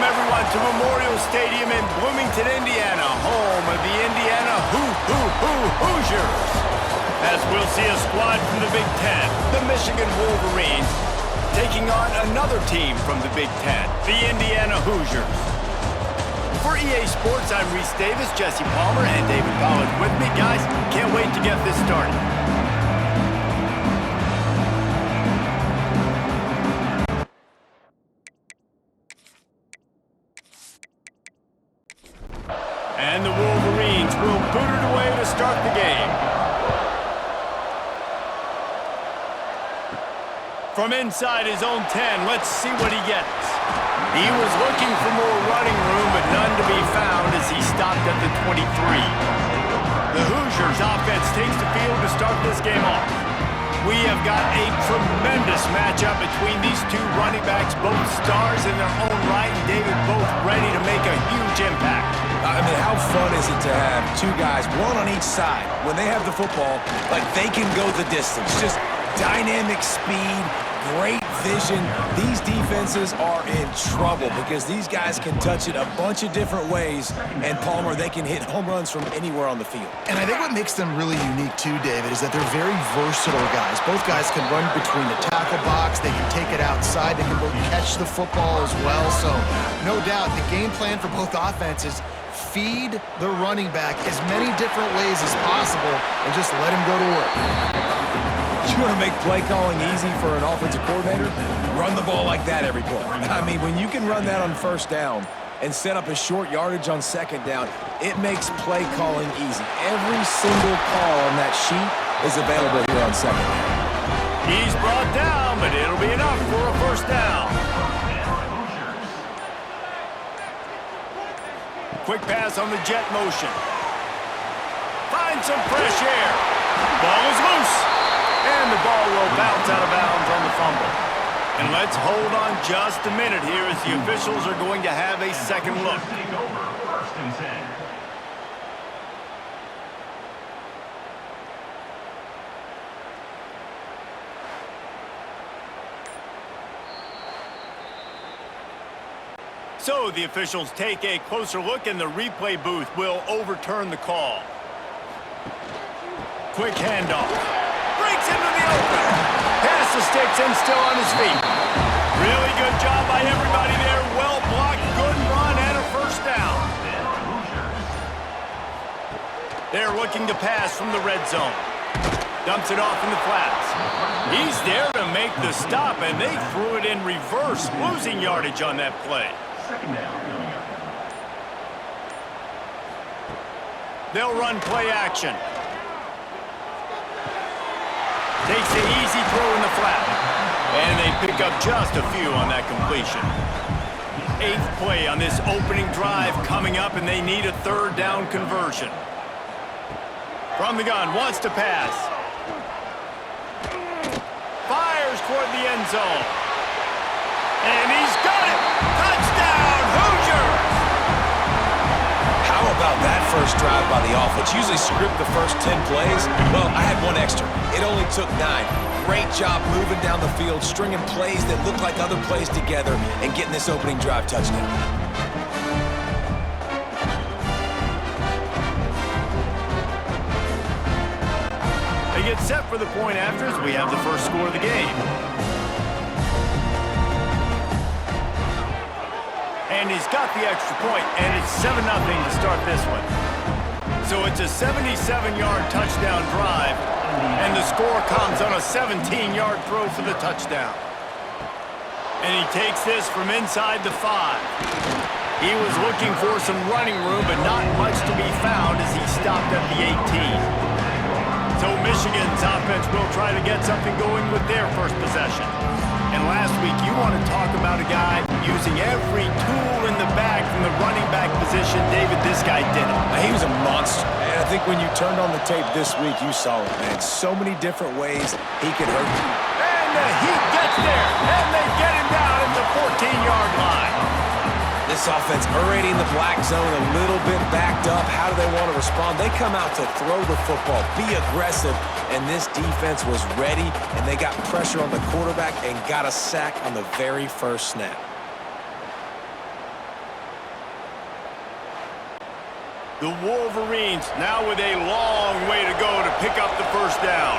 Welcome, everyone, to Memorial Stadium in Bloomington, Indiana, home of the Indiana Hoosiers. As we'll see a squad from the Big Ten, the Michigan Wolverines, taking on another team from the Big Ten, the Indiana Hoosiers. For EA Sports, I'm Reese Davis, Jesse Palmer, and David Pollard with me. Guys, can't wait to get this started. And the Wolverines will boot it away to start the game. From inside his own 10, let's see what he gets. He was looking for more running room, but none to be found as he stopped at the 23. The Hoosiers offense takes the field to start this game off. We have got a tremendous matchup between these two running backs, both stars in their own right, and David both ready to make a huge impact. I mean, how fun is it to have two guys, one on each side, when they have the football, like they can go the distance. Just dynamic speed, great vision. These defenses are in trouble because these guys can touch it a bunch of different ways, and Palmer, they can hit home runs from anywhere on the field. And I think what makes them really unique too, David, is that they're very versatile guys. Both guys can run between the tackle box, they can take it outside, they can both catch the football as well. So no doubt the game plan for both offenses, feed the running back as many different ways as possible and just let him go to work. You want to make play calling easy for an offensive coordinator? Run the ball like that every play. I mean, when you can run that on first down and set up a short yardage on second down, it makes play calling easy. Every single call on that sheet is available here on second down. He's brought down, but it'll be enough for a first down. Quick pass on the jet motion. Find some fresh air. Ball is loose. And the ball will bounce out of bounds on the fumble. And let's hold on just a minute here as the officials are going to have a second look. So the officials take a closer look and the replay booth will overturn the call. Quick handoff. Breaks into the open. Pass the sticks and still on his feet. Really good job by everybody there. Well blocked, good run, and a first down. They're looking to pass from the red zone. Dumps it off in the flats. He's there to make the stop, and they threw it in reverse, losing yardage on that play. They'll run play action. Takes the easy throw in the flat. And they pick up just a few on that completion. 8th play on this opening drive coming up, and they need a third down conversion. From the gun, wants to pass. Fires toward the end zone. And he's got it! Touchdown, Hoosiers! How about that first drive by the offense? Usually script the first 10 plays. Well, I had one extra. It only took 9. Great job moving down the field, stringing plays that look like other plays together, and getting this opening drive touchdown. They get set for the point after as we have the first score of the game. And he's got the extra point, and it's 7-0 to start this one. So it's a 77-yard touchdown drive, and the score comes on a 17-yard throw for the touchdown. And he takes this from inside the 5. He was looking for some running room, but not much to be found as he stopped at the 18. So Michigan's offense will try to get something going with their first possession. And last week, you want to talk about a guy using every tool in the bag from the running back position. David, this guy did it. He was a monster. And I think when you turned on the tape this week, you saw it, man. So many different ways he could hurt you. And he gets there, and they get him down at the 14-yard line. This offense already in the black zone, a little bit backed up. How do they want to respond? They come out to throw the football, be aggressive, and this defense was ready, and they got pressure on the quarterback and got a sack on the very first snap. The Wolverines now with a long way to go to pick up the first down.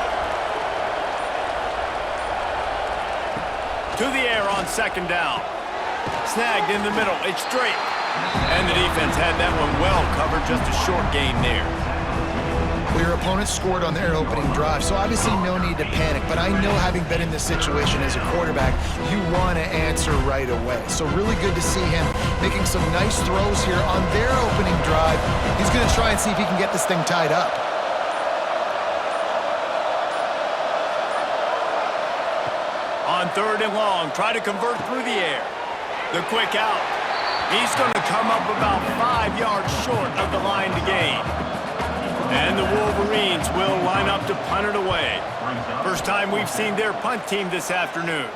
To the air on second down. Snagged in the middle. It's straight. And the defense had that one well covered. Just a short gain there. Well, your opponent scored on their opening drive, so obviously no need to panic. But I know, having been in this situation as a quarterback, you want to answer right away. So really good to see him making some nice throws here on their opening drive. He's going to try and see if he can get this thing tied up. On third and long, try to convert through the air. The quick out. He's going to come up about 5 yards short of the line to gain. And the Wolverines will line up to punt it away. First time we've seen their punt team this afternoon.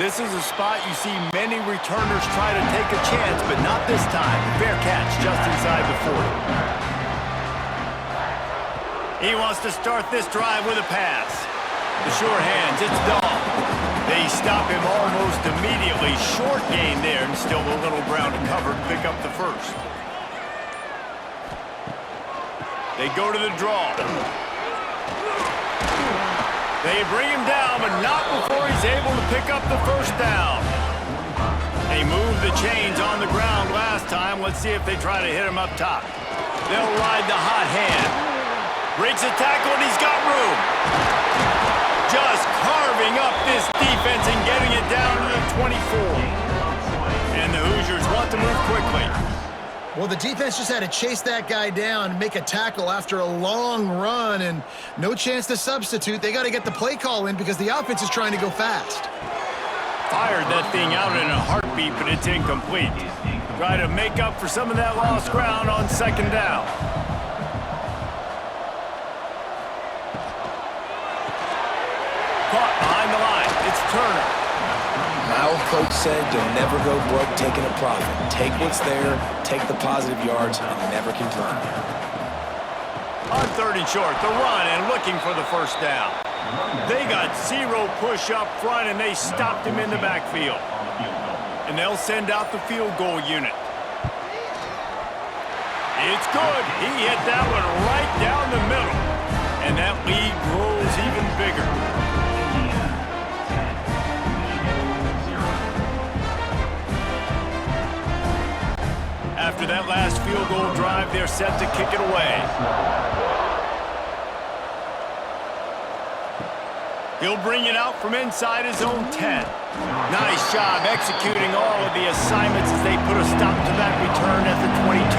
This is a spot you see many returners try to take a chance, but not this time. Fair catch just inside the 40. He wants to start this drive with a pass. The sure hands, it's Dahl. They stop him almost immediately. Short gain there, and still a little ground to cover to pick up the first. They go to the draw. They bring him down, but not before he's able to pick up the first down. They moved the chains on the ground last time. Let's see if they try to hit him up top. They'll ride the hot hand. Breaks a tackle, and he's got room. Just carving up this defense and getting it down to the 24. And the Hoosiers want to move quickly. Well, the defense just had to chase that guy down and make a tackle after a long run, and no chance to substitute. They got to get the play call in because the offense is trying to go fast. Fired that thing out in a heartbeat, but it's incomplete. Try to make up for some of that lost ground on second down. Caught behind the line. It's Turner. My old coach said you'll never go broke taking a profit. Take what's there, take the positive yards, and never complain. On third and short, the run and looking for the first down. They got zero push up front, and they stopped him in the backfield. And they'll send out the field goal unit. It's good. He hit that one right down the middle. And that lead grows even bigger. After that last field goal drive, they're set to kick it away. He'll bring it out from inside his own 10. Nice job executing all of the assignments as they put a stop to that return at the 22.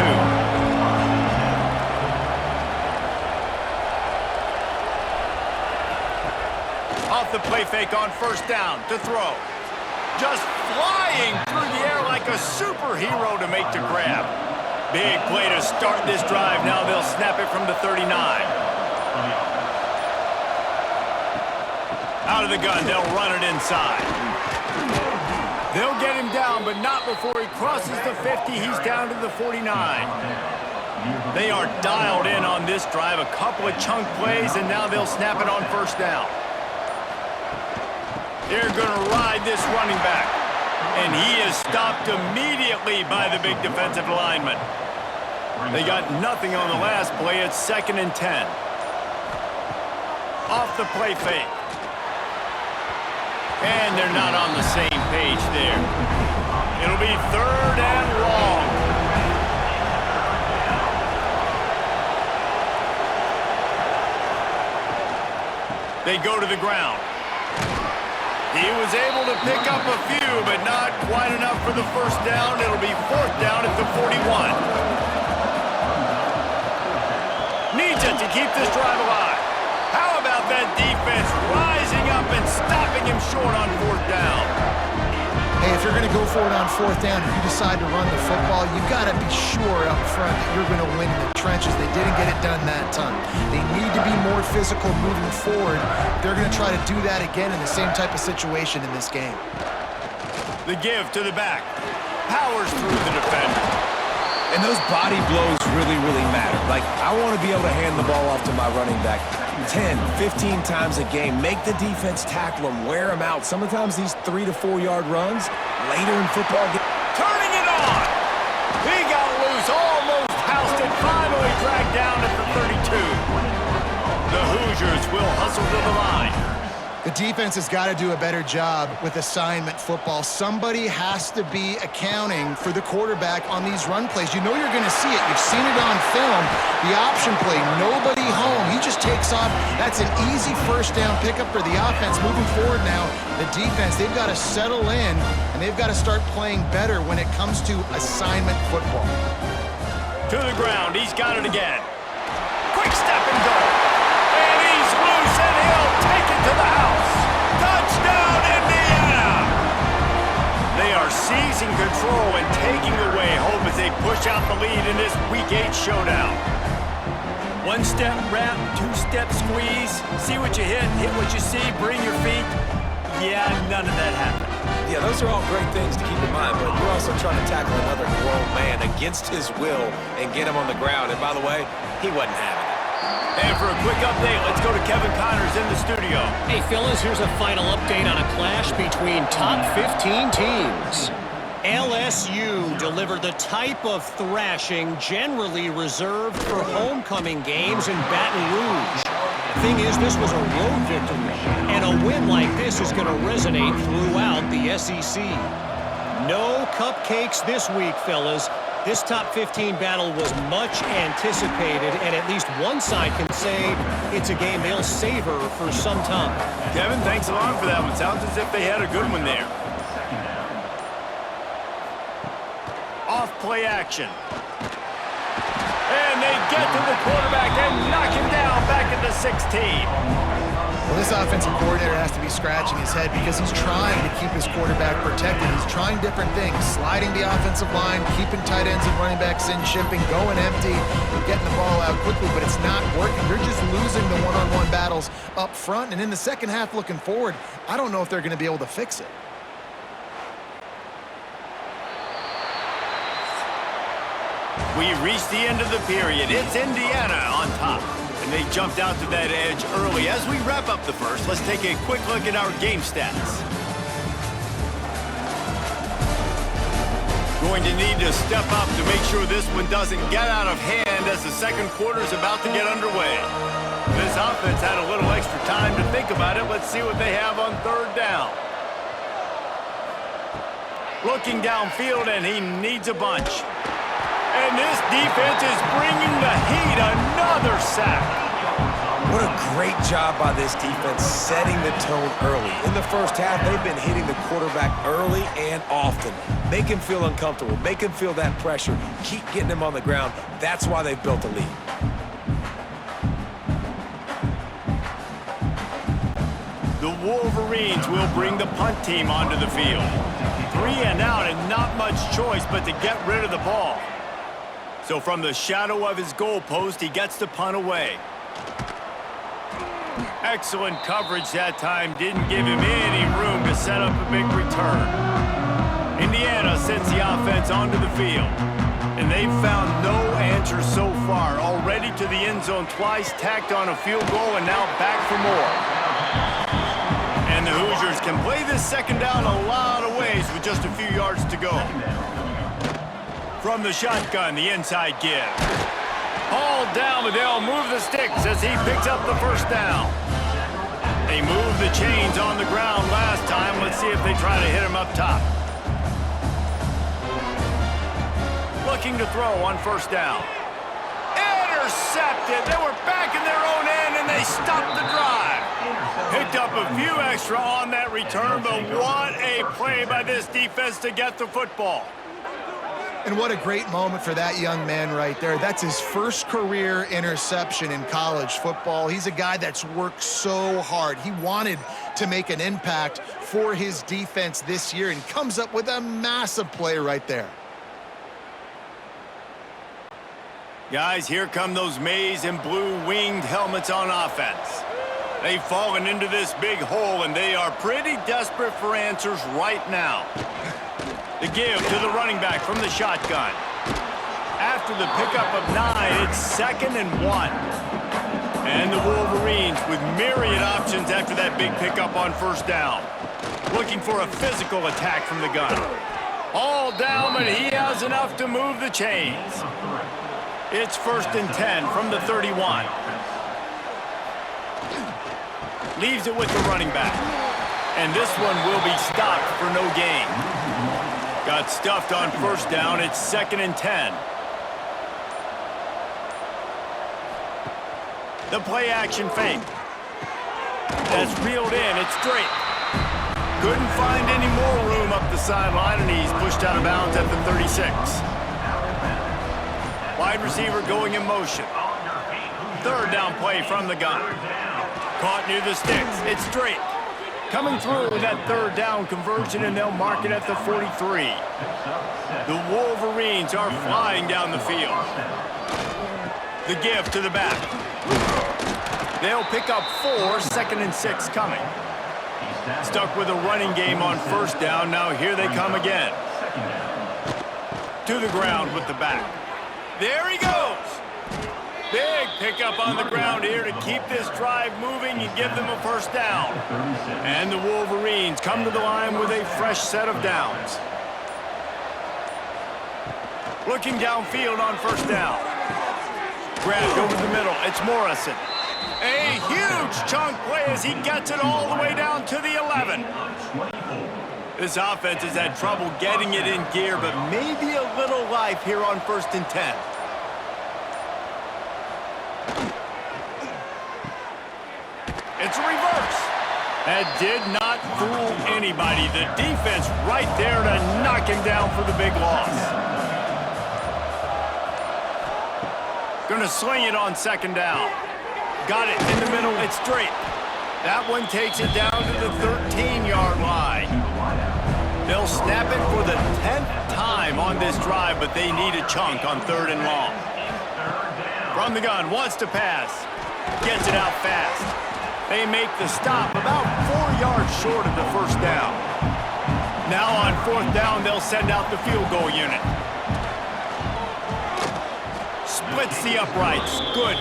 Off the play fake on first down to throw. Just flying through the air like a superhero to make the grab. Big play to start this drive. Now they'll snap it from the 39. Out of the gun, they'll run it inside. They'll get him down, but not before he crosses the 50. He's down to the 49. They are dialed in on this drive. A couple of chunk plays, and now they'll snap it on first down. They're going to ride this running back. And he is stopped immediately by the big defensive lineman. They got nothing on the last play. It's 2nd and 10. Off the play fake. And they're not on the same page there. It'll be 3rd and long. They go to the ground. He was able to pick up a few, but not quite enough for the first down. It'll be 4th down at the 41. Needs it to keep this drive alive. How about that defense rising up and stopping him short on 4th down? Hey, if you're going to go for it on 4th down, if you decide to run the football, you've got to be sure up front that you're going to win in the trenches. They didn't get it done that time. They need to be more physical moving forward. They're going to try to do that again in the same type of situation in this game. The give to the back. Powers through the defender. And those body blows really, really matter. Like, I want to be able to hand the ball off to my running back 10, 15 times a game. Make the defense tackle them, wear them out. Sometimes these 3 to 4 yard runs later in football. Turning it on. He got loose, almost housed at 5 whistle to the line. The defense has got to do a better job with assignment football. Somebody has to be accounting for the quarterback on these run plays. You know you're going to see it. You've seen it on film. The option play, nobody home. He just takes off. That's an easy first down pickup for the offense. Moving forward now, the defense, they've got to settle in, and they've got to start playing better when it comes to assignment football. To the ground. He's got it again. Quick step and go. And he's loose, and he'll take it to the house. Touchdown, Indiana! They are seizing control and taking away hope as they push out the lead in this Week 8 showdown. One-step wrap, two-step squeeze. See what you hit what you see, bring your feet. Yeah, none of that happened. Yeah, those are all great things to keep in mind, but you're also trying to tackle another grown man against his will and get him on the ground. And by the way, he wasn't having it. And for a quick update, let's go to Kevin Connors in the studio. Hey, fellas, here's a final update on a clash between top 15 teams. LSU delivered the type of thrashing generally reserved for homecoming games in Baton Rouge. Thing is, this was a road victory, and a win like this is going to resonate throughout the SEC. No cupcakes this week, fellas. This top 15 battle was much anticipated, and at least one side can say it's a game they'll savor for some time. Kevin, thanks a lot for that one. Sounds as if they had a good one there. Off play action. And they get to the quarterback and knock him down back at the 16. Well, this offensive coordinator has to be scratching his head because he's trying to keep his quarterback protected. He's trying different things, sliding the offensive line, keeping tight ends and running backs in, shipping, going empty, and getting the ball out quickly, but it's not working. They're just losing the one-on-one battles up front, and in the second half looking forward, I don't know if they're going to be able to fix it. We reached the end of the period. It's Indiana on top. And they jumped out to that edge early. As we wrap up the first, let's take a quick look at our game stats. Going to need to step up to make sure this one doesn't get out of hand as the second quarter is about to get underway. This offense had a little extra time to think about it. Let's see what they have on third down. Looking downfield, and he needs a bunch. And this defense is bringing the heat. Another sack. What a great job by this defense setting the tone early. In the first half, they've been hitting the quarterback early and often. Make him feel uncomfortable. Make him feel that pressure. Keep getting him on the ground. That's why they've built a lead. The Wolverines will bring the punt team onto the field. 3 and out and not much choice but to get rid of the ball. So from the shadow of his goalpost, he gets the punt away. Excellent coverage that time. Didn't give him any room to set up a big return. Indiana sends the offense onto the field. And they've found no answer so far. Already to the end zone twice, tacked on a field goal, and now back for more. And the Hoosiers can play this second down a lot of ways with just a few yards to go. From the shotgun, the inside give. Hauled down, but they'll move the sticks as he picks up the first down. They moved the chains on the ground last time. Let's see if they try to hit him up top. Looking to throw on first down. Intercepted. They were back in their own end, and they stopped the drive. Picked up a few extra on that return, but what a play by this defense to get the football. And what a great moment for that young man right there. That's his first career interception in college football. He's a guy that's worked so hard. He wanted to make an impact for his defense this year and comes up with a massive play right there. Guys, here come those maize and blue winged helmets on offense. They've fallen into this big hole, and they are pretty desperate for answers right now. The give to the running back from the shotgun. After the pickup of 9, it's 2nd and 1. And the Wolverines with myriad options after that big pickup on first down. Looking for a physical attack from the gun. All down, but he has enough to move the chains. It's 1st and 10 from the 31. Leaves it with the running back. And this one will be stopped for no gain. Got stuffed on first down. It's 2nd and 10. The play action fake. That's reeled in. It's straight. Couldn't find any more room up the sideline, and he's pushed out of bounds at the 36. Wide receiver going in motion. 3rd down play from the gun. Caught near the sticks. It's straight. Coming through with that 3rd down conversion, and they'll mark it at the 43. The Wolverines are flying down the field. The give to the back. They'll pick up 4, 2nd and 6 coming. Stuck with a running game on first down. Now here they come again. To the ground with the back. There he goes. Big pickup on the ground here to keep this drive moving and give them a first down. And the Wolverines come to the line with a fresh set of downs. Looking downfield on first down. Grabbed over the middle. It's Morrison. A huge chunk play as he gets it all the way down to the 11. This offense has had trouble getting it in gear, but maybe a little life here on 1st and 10. It's a reverse. That did not fool anybody. The defense right there to knock him down for the big loss. Gonna sling it on 2nd down. Got it in the middle. It's straight. That one takes it down to the 13-yard line. They'll snap it for the 10th time on this drive, but they need a chunk on 3rd and long. From the gun, wants to pass. Gets it out fast. They make the stop about 4 yards short of the first down. Now on 4th down, they'll send out the field goal unit. Splits the uprights. Good.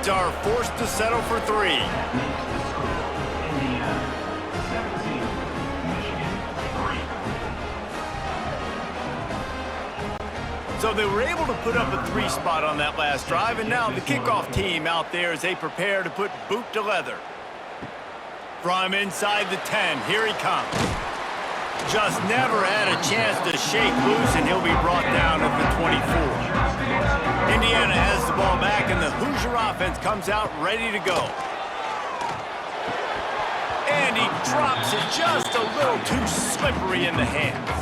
Are forced to settle for 3. So they were able to put up a 3 spot on that last drive, and now the kickoff team out there as they prepare to put boot to leather. From inside the 10, here he comes. Just never had a chance to shake loose, and he'll be brought down at the 24. Indiana has the ball back, and the Hoosier offense comes out ready to go. And he drops it just a little too slippery in the hands.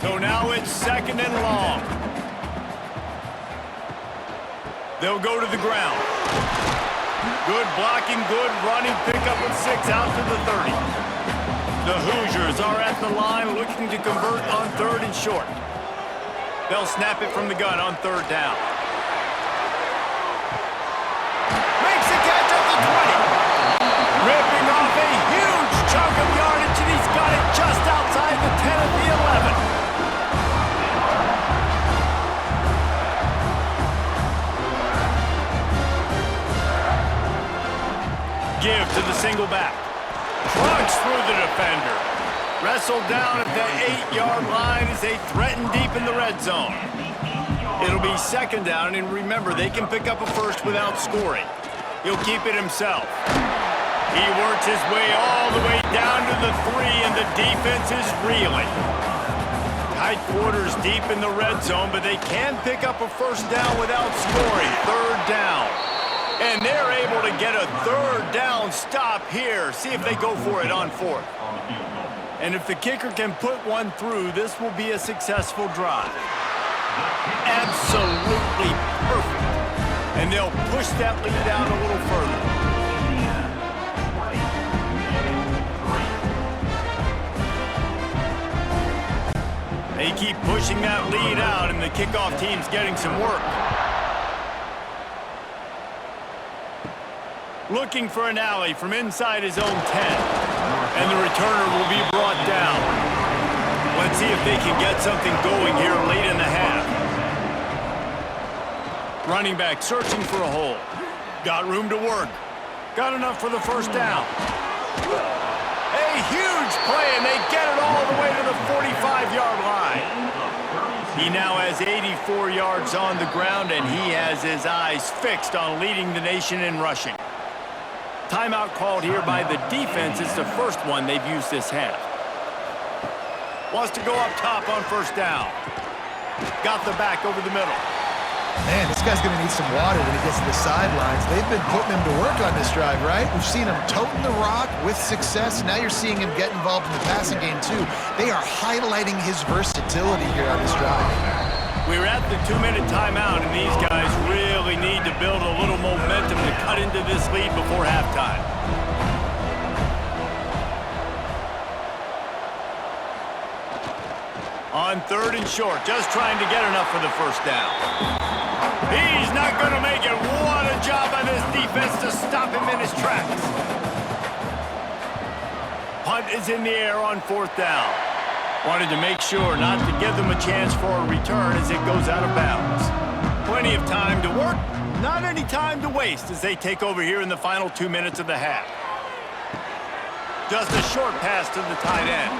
So now it's 2nd and long. They'll go to the ground. Good blocking, good running, pick up at 6 out to the 30. The Hoosiers are at the line looking to convert on 3rd and short. They'll snap it from the gun on 3rd down. Makes the catch at the 20. Ripping off a huge chunk of yardage, and he's got it just outside the 10 at the 11. Give to the single back. Plugs through the defender. Wrestled down at the 8-yard line as they threaten deep in the red zone. It'll be 2nd down, and remember, they can pick up a first without scoring. He'll keep it himself. He works his way all the way down to the 3, and the defense is reeling. Tight quarters deep in the red zone, but they can pick up a first down without scoring. 3rd down. And they're able to get a 3rd down stop here. See if they go for it on 4th. And if the kicker can put one through, this will be a successful drive. Absolutely perfect. And they'll push that lead out a little further. They keep pushing that lead out, and the kickoff team's getting some work. Looking for an alley from inside his own 10. And the returner will be brought down. Let's see if they can get something going here late in the half. Running back searching for a hole. Got room to work. Got enough for the first down. A huge play, and they get it all the way to the 45-yard line. He now has 84 yards on the ground, and he has his eyes fixed on leading the nation in rushing. Timeout called here by the defense. It's the first one they've used this half. Wants to go up top on first down. Got the back over the middle. Man, this guy's going to need some water when he gets to the sidelines. They've been putting him to work on this drive, right? We've seen him toting the rock with success. Now you're seeing him get involved in the passing game, too. They are highlighting his versatility here on this drive. We're at the 2-minute timeout, and these guys really need to build a little momentum to cut into this lead before halftime. On 3rd and short, just trying to get enough for the first down. He's not going to make it. What a job by this defense to stop him in his tracks. Punt is in the air on 4th down. Wanted to make sure not to give them a chance for a return as it goes out of bounds. Plenty of time to work, not any time to waste as they take over here in the final 2 minutes of the half. Just a short pass to the tight end.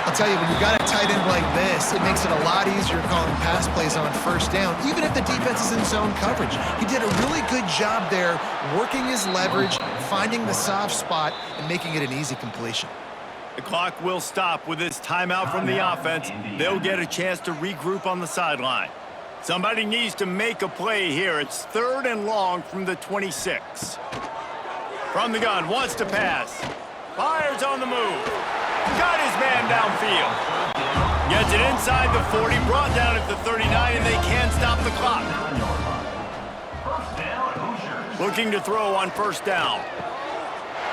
I'll tell you, when you've got a tight end like this, it makes it a lot easier calling pass plays on first down, even if the defense is in zone coverage. He did a really good job there, working his leverage, finding the soft spot, and making it an easy completion. The clock will stop with this timeout from the offense. They'll get a chance to regroup on the sideline. Somebody needs to make a play here. It's 3rd and long from the 26. From the gun, wants to pass. Fires on the move. Got his man downfield. Gets it inside the 40, brought down at the 39, and they can't stop the clock. Looking to throw on first down.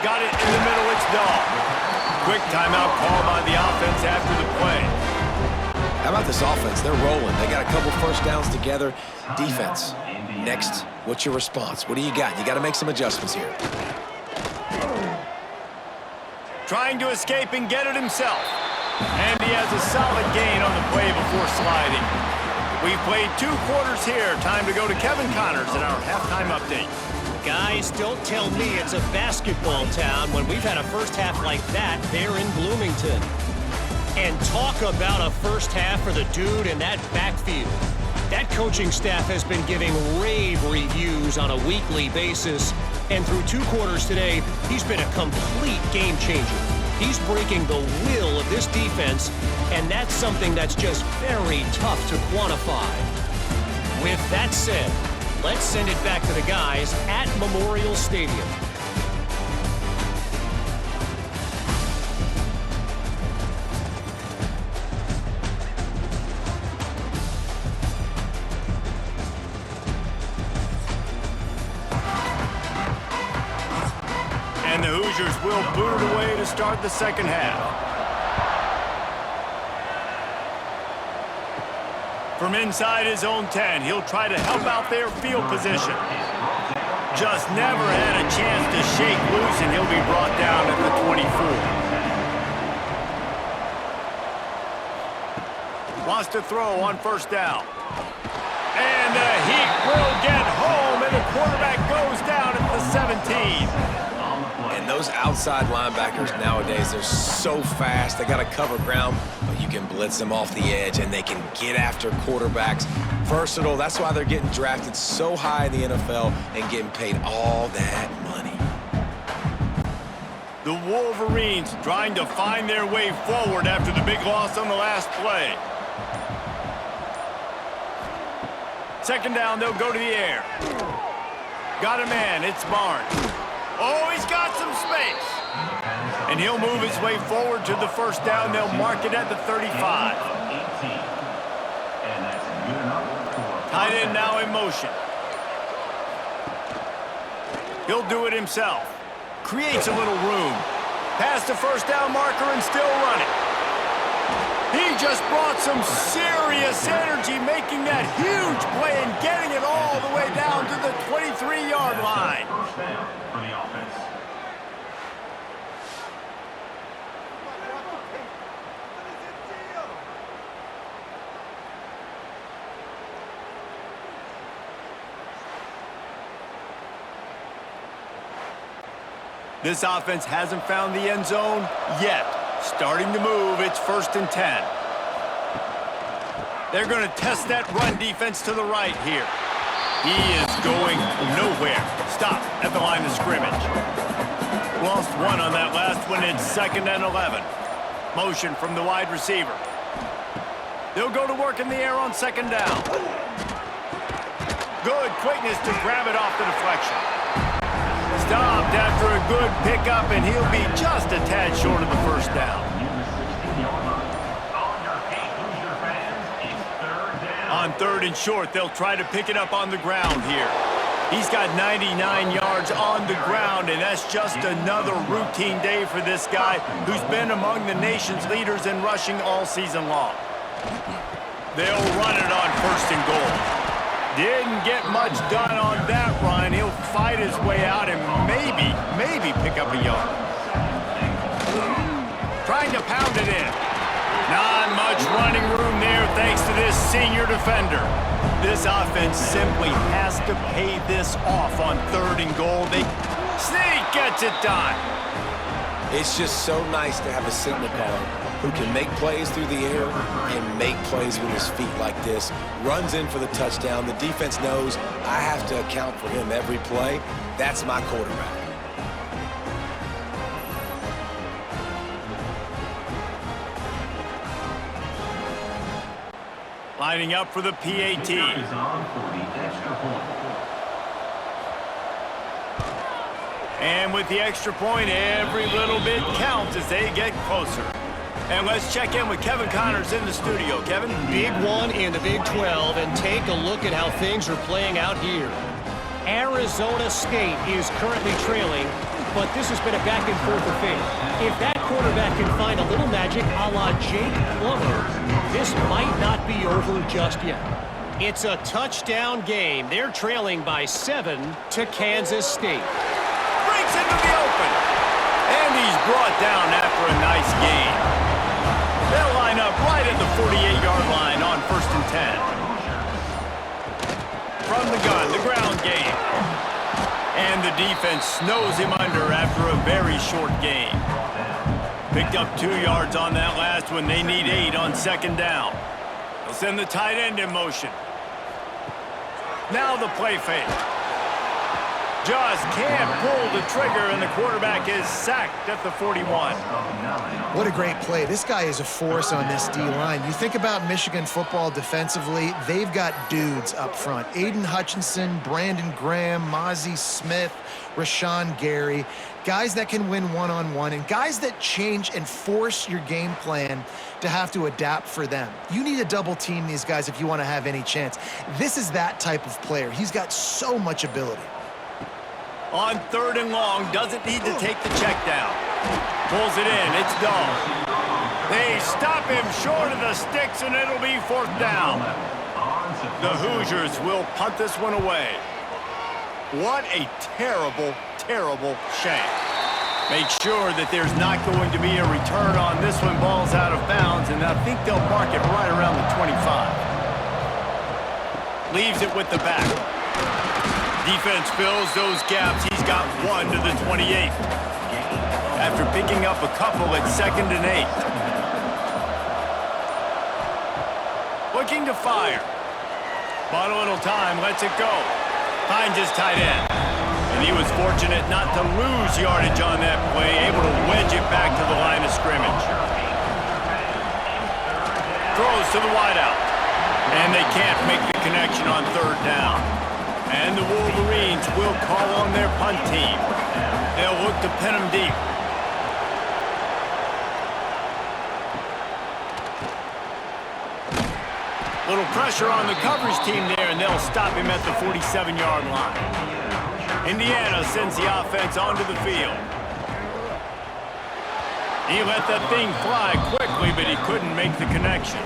Got it in the middle, it's Dog. Quick timeout call by the offense after the play. How about this offense? They're rolling. They got a couple first downs together. Defense. Next, what's your response? What do you got? You got to make some adjustments here. Trying to escape and get it himself. And he has a solid gain on the play before sliding. We've played 2 quarters here. Time to go to Kevin Connors in our halftime update. Guys, don't tell me it's a basketball town when we've had a first half like that there in Bloomington. And talk about a first half for the dude in that backfield. That coaching staff has been giving rave reviews on a weekly basis. And through 2 quarters today, he's been a complete game changer. He's breaking the will of this defense, and that's something that's just very tough to quantify. With that said, let's send it back to the guys at Memorial Stadium. And the Hoosiers will boot it away to start the second half. From inside his own 10, he'll try to help out their field position. Just never had a chance to shake loose, and he'll be brought down at the 24. Wants to throw on first down. And the Heat will get home, and the quarterback goes down at the 17. And those outside linebackers nowadays, they're so fast. They got to cover ground, but you can blitz them off the edge, and they can get after quarterbacks. Versatile. That's why they're getting drafted so high in the NFL and getting paid all that money. The Wolverines trying to find their way forward after the big loss on the last play. Second down, they'll go to the air. Got a man, it's Barnes. Oh, he's got some space. And he'll move his way forward to the first down. They'll mark it at the 35. Tight end now in motion. He'll do it himself. Creates a little room. Past the first down marker and still running. He just brought some serious energy, making that huge play and getting it all the way down to the 23-yard line. This offense hasn't found the end zone yet. Starting to move, it's 1st and 10. They're going to test that run defense to the right here. He is going nowhere. Stop at the line of scrimmage. Lost one on that last one. It's 2nd and 11. Motion from the wide receiver. They'll go to work in the air on 2nd down. Good quickness to grab it off the deflection. Stopped after a good pickup, and he'll be just a tad short of the 1st down. On 3rd and short, they'll try to pick it up on the ground here. He's got 99 yards on the ground, and that's just another routine day for this guy who's been among the nation's leaders in rushing all season long. They'll run it on 1st and goal. Didn't get much done on that run. He'll fight his way out and maybe pick up a yard. Trying to pound it in. Not much running room there thanks to this senior defender. This offense simply has to pay this off on 3rd and goal. Sneak gets it done. It's just so nice to have a signal caller who can make plays through the air and make plays with his feet like this. Runs in for the touchdown. The defense knows I have to account for him every play. That's my quarterback. Lining up for the PAT. And with the extra point, every little bit counts as they get closer. And let's check in with Kevin Connors in the studio. Kevin? Big one in the Big 12, and take a look at how things are playing out here. Arizona State is currently trailing, but this has been a back-and-forth affair. If that quarterback can find a little magic a la Jake Plummer, this might not be over just yet. It's a touchdown game. They're trailing by 7 to Kansas State. Breaks into the open. And he's brought down after a nice gain. They'll line up right at the 48-yard line on 1st and 10. From the gun, the ground game. And the defense snows him under after a very short gain. Picked up 2 yards on that last one. They need 8 on 2nd down. They'll send the tight end in motion. Now the play fake. Just can't pull the trigger, and the quarterback is sacked at the 41. What a great play. This guy is a force on this D-line. You think about Michigan football defensively, they've got dudes up front. Aiden Hutchinson, Brandon Graham, Mozzie Smith, Rashawn Gary. Guys that can win one-on-one, and guys that change and force your game plan to have to adapt for them. You need to double team these guys if you want to have any chance. This is that type of player. He's got so much ability. On 3rd and long, doesn't need to take the check down. Pulls it in, it's Dahl. They stop him short of the sticks, and it'll be 4th down. The Hoosiers will punt this one away. What a terrible, terrible shame. Make sure that there's not going to be a return on this one. Ball's out of bounds, and I think they'll mark it right around the 25. Leaves it with the back. Defense fills those gaps. He's got 1 to the 28. After picking up a couple at 2nd and 8. Looking to fire. Bought a little time, lets it go. Finds his tight end. And he was fortunate not to lose yardage on that play, able to wedge it back to the line of scrimmage. Throws to the wideout. And they can't make the connection on 3rd down. And the Wolverines will call on their punt team. They'll look to pin them deep. Little pressure on the coverage team there, and they'll stop him at the 47-yard line. Indiana sends the offense onto the field. He let that thing fly quickly, but he couldn't make the connection.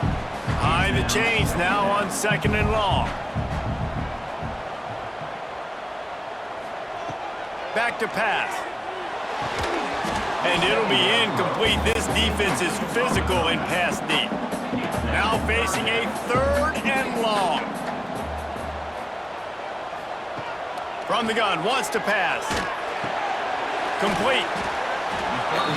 High the chains now on 2nd and long. Back to pass. And it'll be incomplete. This defense is physical and pass deep. Now facing a 3rd and long. From the gun, wants to pass. Complete.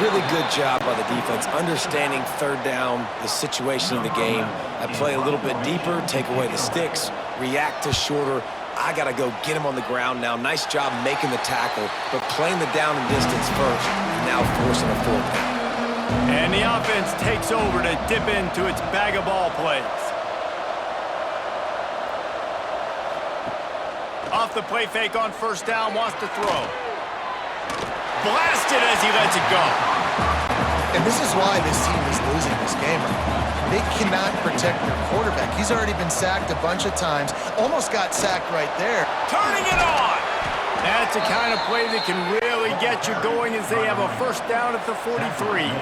Really good job by the defense, understanding 3rd down, the situation of the game. I play a little bit deeper, take away the sticks, react to shorter. I got to go get him on the ground now. Nice job making the tackle, but playing the down and distance first, now forcing a fourth down. And the offense takes over to dip into its bag of ball plays. Off the play fake on first down, wants to throw. Blasted as he lets it go. And this is why this team is losing this game. They cannot protect their quarterback. He's already been sacked a bunch of times. Almost got sacked right there. Turning it on. That's the kind of play that can really get you going as they have a first down at the 43.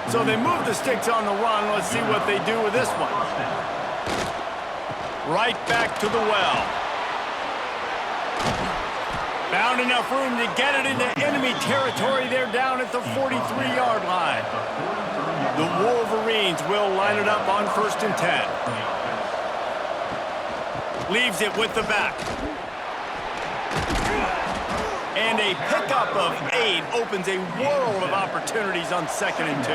So they move the sticks on the run. Let's see what they do with this one. Right back to the well. Found enough room to get it into enemy territory. They're down at the 43-yard line. The Wolverines will line it up on 1st and 10. Leaves it with the back. And a pickup of 8 opens a world of opportunities on 2nd and 2.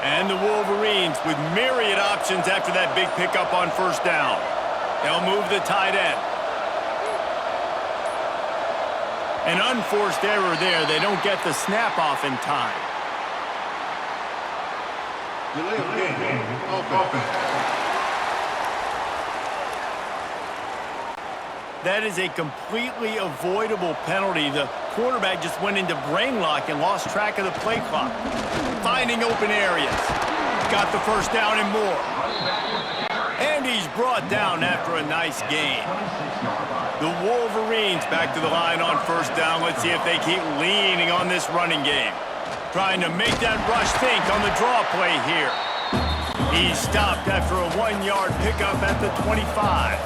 And the Wolverines with myriad options after that big pickup on first down. They'll move the tight end. An unforced error there. They don't get the snap off in time. That is a completely avoidable penalty. The quarterback just went into brain lock and lost track of the play clock. Finding open areas. Got the first down and more. And he's brought down after a nice gain. The Wolverines back to the line on first down. Let's see if they keep leaning on this running game. Trying to make that rush think on the draw play here. He's stopped after a 1-yard pickup at the 25.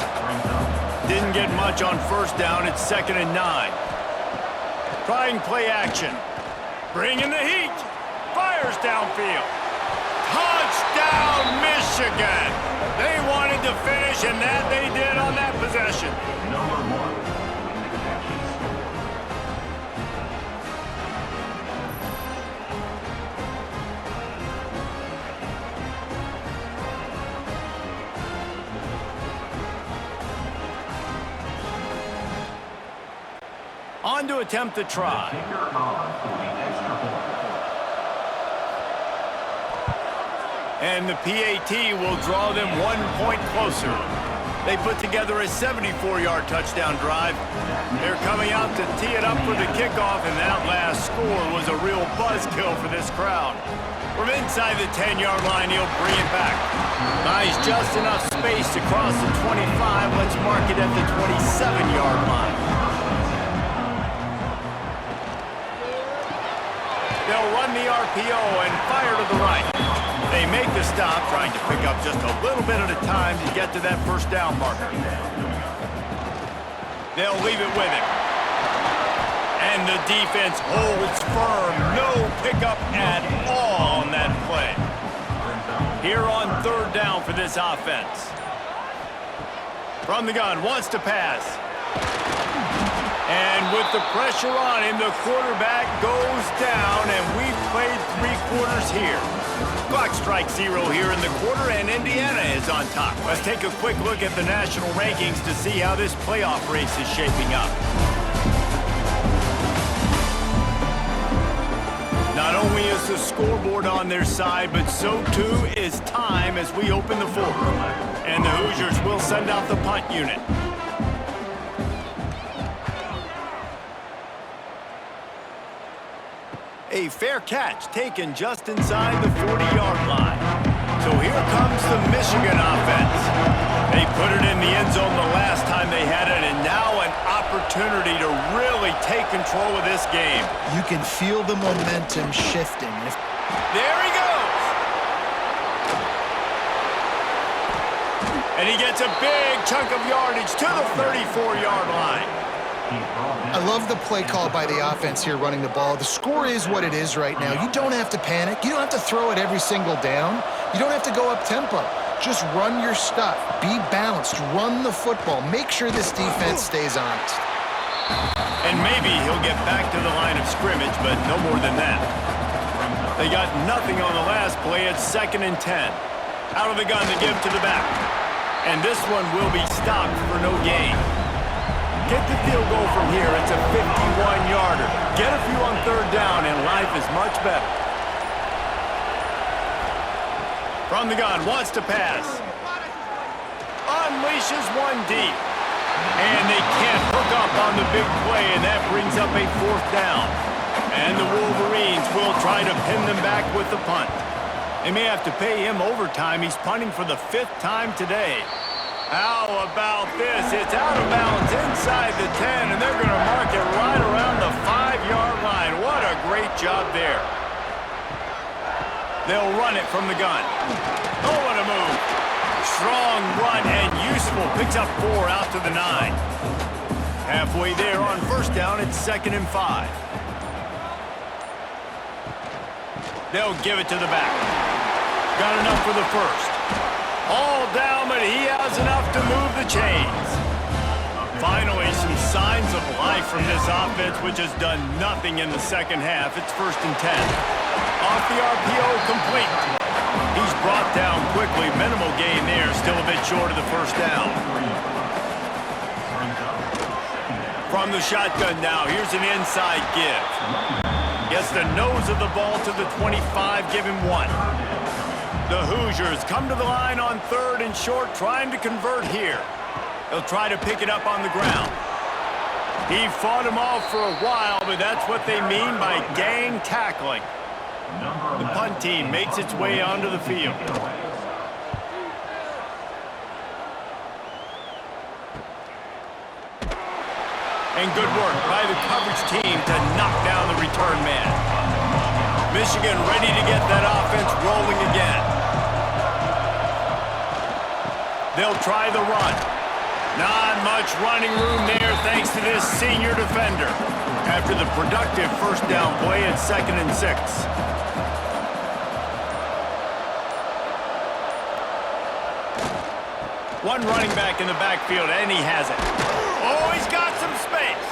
Didn't get much on first down. It's 2nd and 9. Trying play action. Bringing the heat. Fires downfield. Touchdown, Michigan! They wanted to finish, and that they did on that possession. On to attempt the try. And the PAT will draw them 1 point closer. They put together a 74-yard touchdown drive. They're coming out to tee it up for the kickoff, and that last score was a real buzzkill for this crowd. From inside the 10-yard line, he'll bring it back. Buys just enough space to cross the 25. Let's mark it at the 27-yard line. They'll run the RPO and fire to the right. They make the stop, trying to pick up just a little bit at a time to get to that first down marker. They'll leave it with him. And the defense holds firm. No pickup at all on that play. Here on 3rd down for this offense. From the gun, wants to pass. And with the pressure on him, the quarterback goes down, and we've played 3 quarters here. Clock strikes 0 here in the quarter, and Indiana is on top. Let's take a quick look at the national rankings to see how this playoff race is shaping up. Not only is the scoreboard on their side, but so too is time as we open the 4th. And the Hoosiers will send out the punt unit. A fair catch taken just inside the 40-yard line. So here comes the Michigan offense. They put it in the end zone the last time they had it, and now an opportunity to really take control of this game. You can feel the momentum shifting. There he goes! And he gets a big chunk of yardage to the 34-yard line. I love the play call by the offense here running the ball. The score is what it is right now. You don't have to panic. You don't have to throw it every single down. You don't have to go up tempo. Just run your stuff. Be balanced. Run the football. Make sure this defense stays honest. And maybe he'll get back to the line of scrimmage, but no more than that. They got nothing on the last play. It's 2nd and 10. Out of the gun to give to the back. And this one will be stopped for no gain. Get the field goal from here. It's a 51-yarder. Get a few on third down, and life is much better. From the gun, wants to pass. Unleashes one deep. And they can't hook up on the big play, and that brings up a fourth down. And the Wolverines will try to pin them back with the punt. They may have to pay him overtime. He's punting for the 5th time today. How about this? It's out of bounds inside the 10, and they're going to mark it right around the 5-yard line. What a great job there. They'll run it from the gun. Oh, what a move. Strong run and useful. Picks up 4 out to the 9. Halfway there on first down, it's 2nd and 5. They'll give it to the back. Got enough for the first. All down, but he has enough to move the chains. Finally, some signs of life from this offense, which has done nothing in the second half. It's 1st and 10. Off the RPO, complete. He's brought down quickly. Minimal gain there, still a bit short of the first down. From the shotgun now, here's an inside give. Gets the nose of the ball to the 25, give him 1. The Hoosiers come to the line on 3rd and short, trying to convert here. They'll try to pick it up on the ground. He fought him off for a while, but that's what they mean by gang tackling. The punt team makes its way onto the field. And good work by the coverage team to knock down the return man. Michigan ready to get that offense rolling again. They'll try the run. Not much running room there thanks to this senior defender. After the productive first down play, it's 2nd and 6. One running back in the backfield, and he has it. Oh, he's got some space.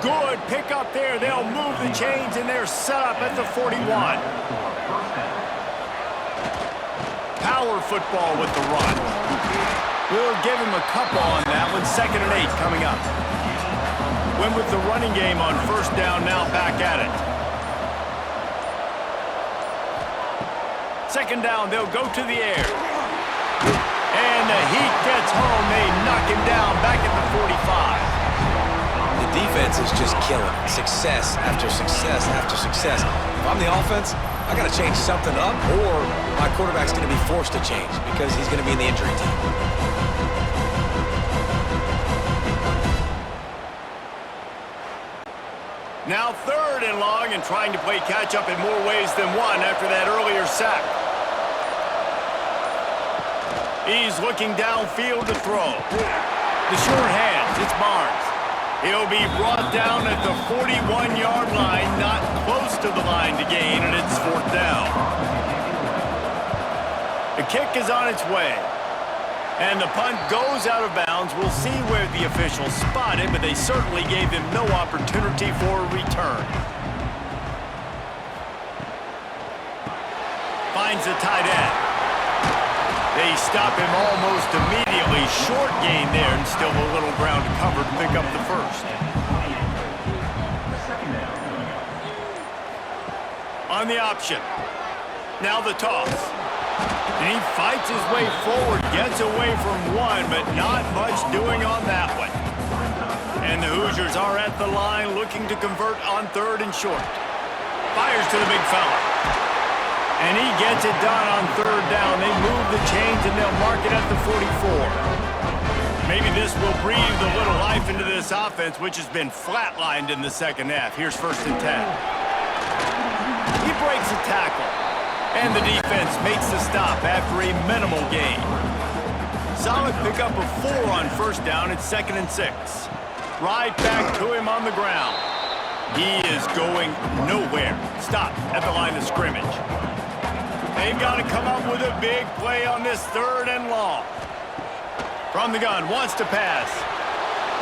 Good pickup there. They'll move the chains, and they're set up at the 41. Power football with the run. We'll give him a couple on that one. 2nd and 8 coming up. Went with the running game on first down, now back at it. 2nd down, they'll go to the air. And the heat gets home. They knock him down back at the 45. The defense is just killing it. Success after success after success. If I'm the offense, I got to change something up, or my quarterback's going to be forced to change because he's going to be in the injury team. Now 3rd and long, and trying to play catch-up in more ways than one after that earlier sack. He's looking downfield to throw. The short hands, it's Barnes. He'll be brought down at the 41-yard line, not close to the line to gain, and it's 4th down. The kick is on its way. And the punt goes out of bounds. We'll see where the officials spot it, but they certainly gave him no opportunity for a return. Finds the tight end. They stop him almost immediately. Short gain there, and still a little ground to cover to pick up the first. On the option. Now the toss. And he fights his way forward, gets away from one, but not much doing on that one. And the Hoosiers are at the line looking to convert on 3rd and short. Fires to the big fella. And he gets it done on 3rd down. They move the chains, and they'll mark it at the 44. Maybe this will breathe a little life into this offense, which has been flatlined in the second half. Here's 1st and 10. He breaks a tackle. And the defense makes the stop after a minimal gain. Solid pickup of 4 on first down. It's 2nd and 6. Right back to him on the ground. He is going nowhere. Stop at the line of scrimmage. They've got to come up with a big play on this 3rd and long. From the gun, wants to pass.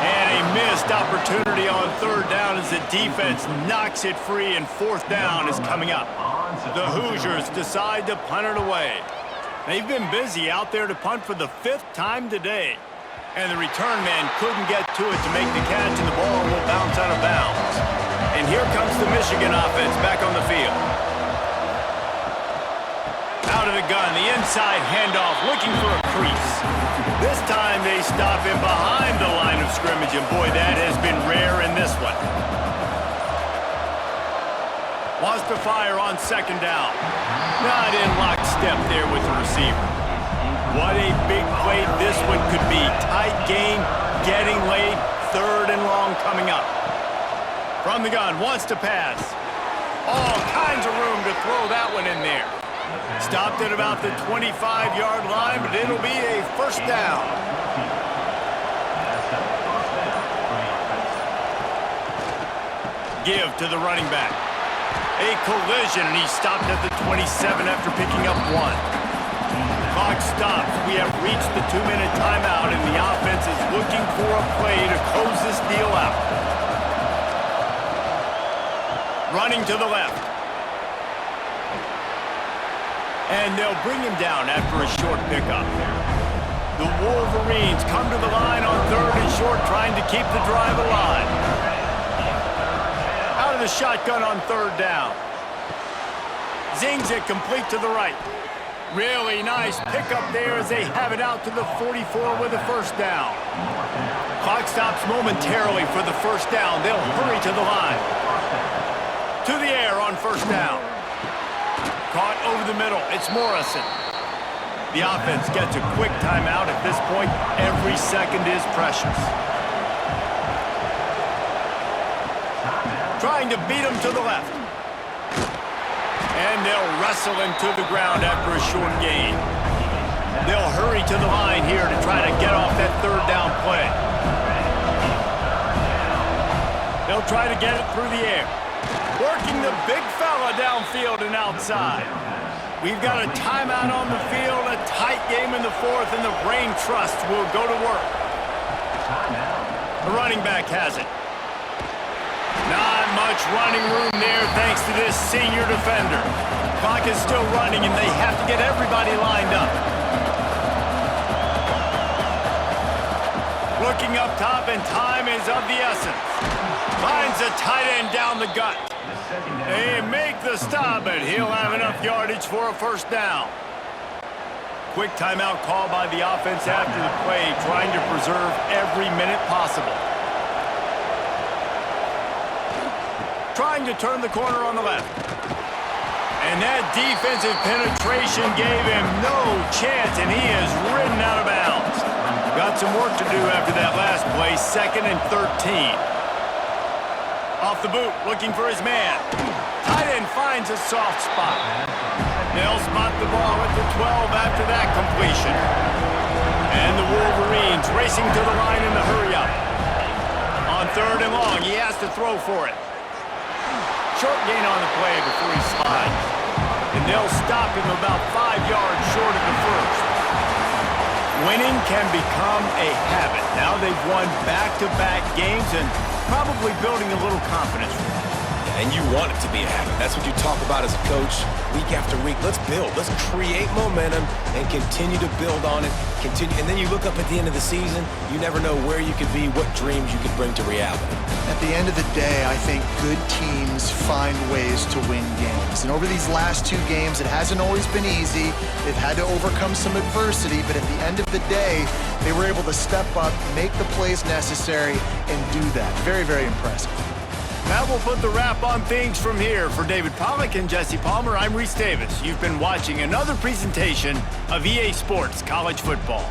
And a missed opportunity on 3rd down as the defense knocks it free, and 4th down is coming up. The Hoosiers decide to punt it away. They've been busy out there to punt for the 5th time today. And the return man couldn't get to it to make the catch, and the ball will bounce out of bounds. And here comes the Michigan offense back on the field. Out of the gun, the inside handoff, looking for a crease. This time they stop him behind the line of scrimmage, and boy, that has been rare in this one. Wants to fire on 2nd down. Not in lockstep there with the receiver. What a big play this one could be. Tight game, getting late, 3rd and long coming up. From the gun, wants to pass. All kinds of room to throw that one in there. Stopped at about the 25-yard line, but it'll be a 1st down. Give to the running back. A collision, and he stopped at the 27 after picking up 1. Clock stops. We have reached the 2-minute timeout, and the offense is looking for a play to close this deal out. Running to the left. And they'll bring him down after a short pickup. The Wolverines come to the line on 3rd and short, trying to keep the drive alive. Out of the shotgun on 3rd down. Zings it complete to the right. Really nice pickup there as they have it out to the 44 with a 1st down. Clock stops momentarily for the 1st down. They'll hurry to the line. To the air on 1st down. Caught over the middle. It's Morrison. The offense gets a quick timeout at this point. Every second is precious. Trying to beat him to the left. And they'll wrestle him to the ground after a short gain. They'll hurry to the line here to try to get off that 3rd down play. They'll try to get it through the air. Working the big fella downfield and outside. We've got a timeout on the field, a tight game in the 4th, and the Brain Trust will go to work. The running back has it. Not much running room there thanks to this senior defender. Clock is still running, and they have to get everybody lined up. Looking up top, and time is of the essence. Finds a tight end down the gut. They make the stop, but he'll have enough yardage for a 1st down. Quick timeout call by the offense after the play, trying to preserve every minute possible. Trying to turn the corner on the left. And that defensive penetration gave him no chance, and he is ridden out of bounds. Got some work to do after that last play, 2nd and 13. Off the boot, looking for his man. Tight end finds a soft spot. They'll spot the ball at the 12 after that completion. And the Wolverines racing to the line in the hurry-up. On 3rd and long, he has to throw for it. Short gain on the play before he slides. And they'll stop him about 5 yards short of the 1st. Winning can become a habit. Now they've won back-to-back games and probably building a little confidence for them. And you want it to be a habit. That's what you talk about as a coach week after week. Let's build. Let's create momentum and continue to build on it. And then you look up at the end of the season, you never know where you could be, what dreams you could bring to reality. At the end of the day, I think good teams find ways to win games. And over these last 2 games, it hasn't always been easy. They've had to overcome some adversity, but at the end of the day, they were able to step up, make the plays necessary, and do that. Very, very impressive. That will put the wrap on things from here. For David Pollack and Jesse Palmer, I'm Reese Davis. You've been watching another presentation of EA Sports College Football.